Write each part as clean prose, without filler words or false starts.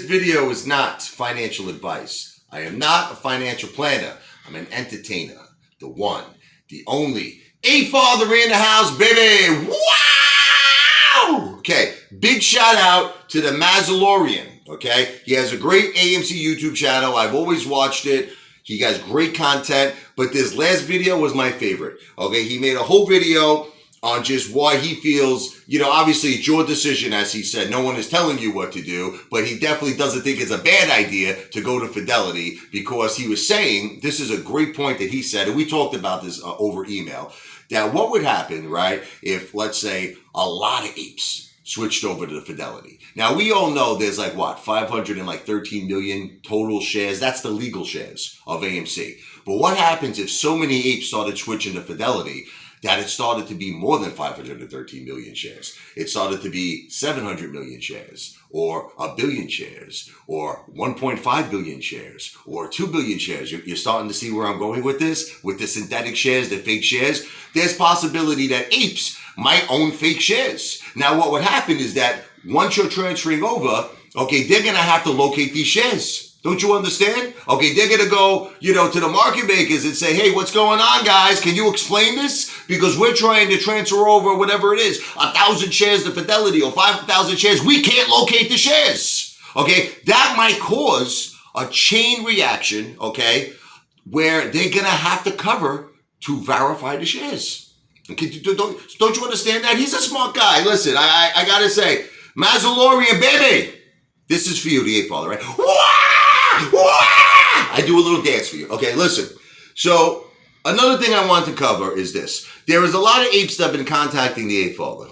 This video is not financial advice. I am not a financial planner. I'm an entertainer. The one, the only, a father in the house, baby. Wow! Okay, big shout out to the Massalorian. Okay, he has a great AMC YouTube channel. I've always watched it. He has great content, but this last video was my favorite. Okay, he made a whole video on just why he feels, obviously it's your decision, as he said. No one is telling you what to do, but he definitely doesn't think it's a bad idea to go to Fidelity, because he was saying, this is a great point that he said, and we talked about this over email, that what would happen, right, if, let's say, a lot of apes switched over to the Fidelity. Now, we all know there's 513 million total shares. That's the legal shares of AMC. But what happens if so many apes started switching to Fidelity that it started to be more than 513 million shares? It started to be 700 million shares, or a billion shares, or 1.5 billion shares, or 2 billion shares. You're starting to see where I'm going with this, with the synthetic shares, the fake shares. There's possibility that apes might own fake shares. Now, what would happen is that once you're transferring over, okay, they're going to have to locate these shares. Don't you understand? Okay, they're going to go, to the market makers and say, hey, what's going on, guys? Can you explain this? Because we're trying to transfer over whatever it is, 1,000 shares to Fidelity or 5,000 shares. We can't locate the shares. Okay, that might cause a chain reaction, okay, where they're going to have to cover to verify the shares. Okay, don't you understand that? He's a smart guy. Listen, I got to say, Massalorian, baby, this is for you, the ape father, right? I do a little dance for you. Okay, listen. So another thing I want to cover is this. There is a lot of apes that have been contacting the ape father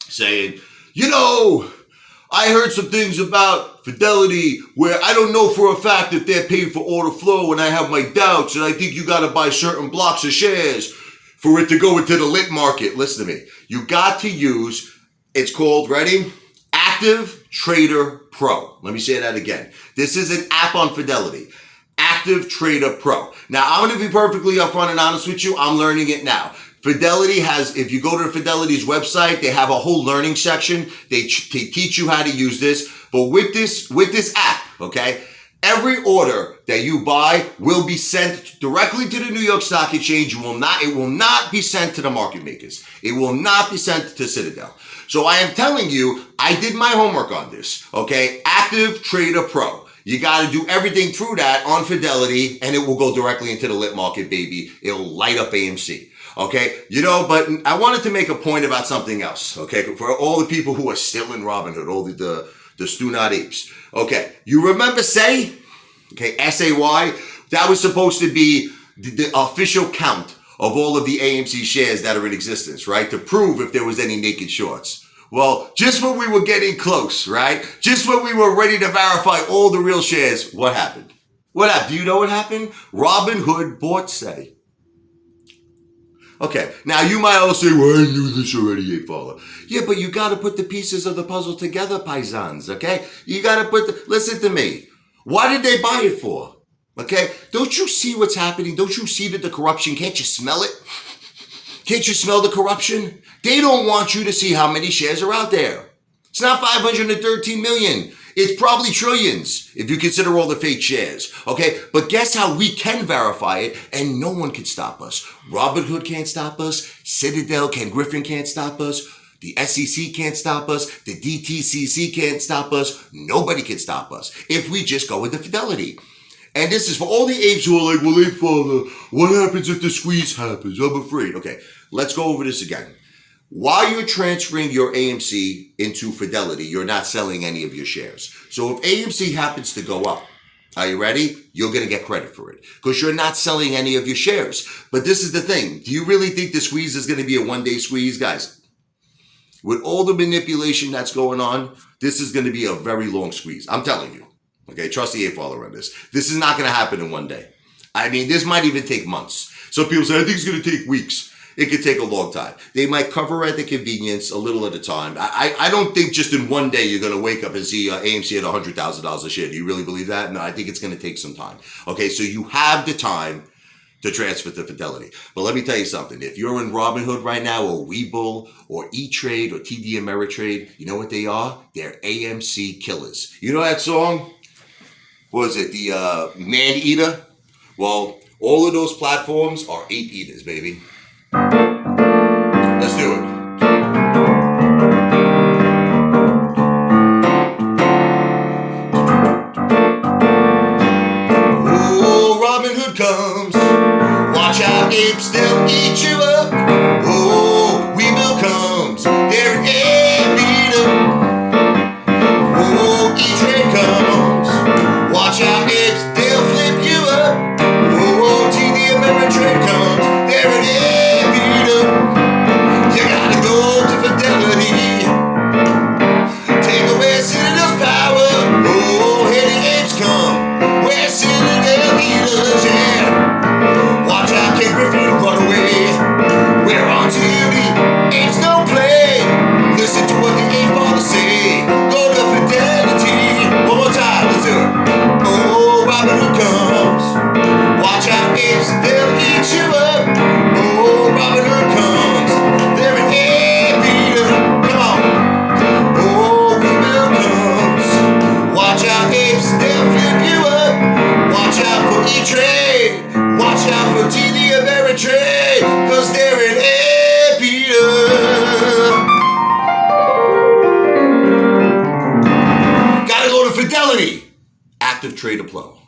saying, I heard some things about Fidelity where I don't know for a fact if they're paid for order flow, and I have my doubts, and I think you got to buy certain blocks of shares for it to go into the lit market. Listen to me. You got to use, it's called, ready? Active Trader Pro. Let me say that again. This is an app on Fidelity. Active Trader Pro. Now, I'm going to be perfectly upfront and honest with you. I'm learning it now. Fidelity has, if you go to Fidelity's website, they have a whole learning section. They teach you how to use this. But with this app, okay, every order that you buy will be sent directly to the New It will not be sent to the market makers. It will not be sent to Citadel. So I am telling you, I did my homework on this, okay? Active Trader Pro. You got to do everything through that on Fidelity, and it will go directly into the lit market, baby. It'll light up AMC, okay? But I wanted to make a point about something else, okay? For all the people who are still in Robinhood, all the Stu-Not apes. Okay, you remember SAY? Okay, SAY? That was supposed to be the official count of all of the AMC shares that are in existence, right? To prove if there was any naked shorts. Well, just when we were getting close, right? Just when we were ready to verify all the real shares, what happened? What happened? Do you know what happened? Robinhood bought SAY. Okay, now you might all say, well, I knew this already, ape father. Yeah, but you got to put the pieces of the puzzle together, paisans, okay? You got to listen to me. Why did they buy it for? Okay, don't you see what's happening? Don't you see the corruption? Can't you smell it? Can't you smell the corruption? They don't want you to see how many shares are out there. It's not 513 million. It's probably trillions if you consider all the fake shares. Okay, but guess how we can verify it, and no one can stop us. Robinhood can't stop us. Citadel, Ken Griffin can't stop us. The SEC can't stop us. The DTCC can't stop us. Nobody can stop us if we just go with the Fidelity. And this is for all the apes who are like, well, ape father, what happens if the squeeze happens? I'm afraid. Okay, let's go over this again. While you're transferring your AMC into Fidelity, you're not selling any of your shares. So if AMC happens to go up, are you ready? You're going to get credit for it because you're not selling any of your shares. But this is the thing. Do you really think the squeeze is going to be a one-day squeeze? Guys, with all the manipulation that's going on, this is going to be a very long squeeze. I'm telling you. Okay, trust the ape father on this. This is not going to happen in one day. I mean, this might even take months. Some people say, I think it's going to take weeks. It could take a long time. They might cover at the convenience a little at a time. I don't think just in one day you're going to wake up and see AMC at $100,000 a share. Do you really believe that? No, I think it's going to take some time. Okay, so you have the time to transfer to Fidelity. But let me tell you something. If you're in Robinhood right now, or Webull, or E-Trade, or TD Ameritrade, you know what they are? They're AMC killers. You know that song? What was it? The Man Eater? Well, all of those platforms are ape eaters, baby. Let's do it. Oh, Robinhood comes. Watch out, apes, they'll eat you up. Oh, Webull comes. They're an ape eater. Oh, E-Trade comes. Watch out, apes, they'll flip you up. Oh, TD Ameritrade comes. They're an ape eater. You gotta go to Fidelity. Take away Citadel's power. Oh, here the apes come. Where Citadel leaders, yeah. Watch out, King Griffin, run away. We're on duty. Apes don't play. Listen to what the ape fathers say. Go to Fidelity. One more time, let's do it. Oh, Robinhood comes. Watch out, apes, they'll eat you up. Oh, Robinhood comes. They're an ape eater. Come on. Oh, Webull comes. Watch out, apes, they'll flip you up. Watch out for E-Trade. Watch out for TD Ameritrade. Cause they're an ape eater. Gotta go to Fidelity. Active Trader Pro.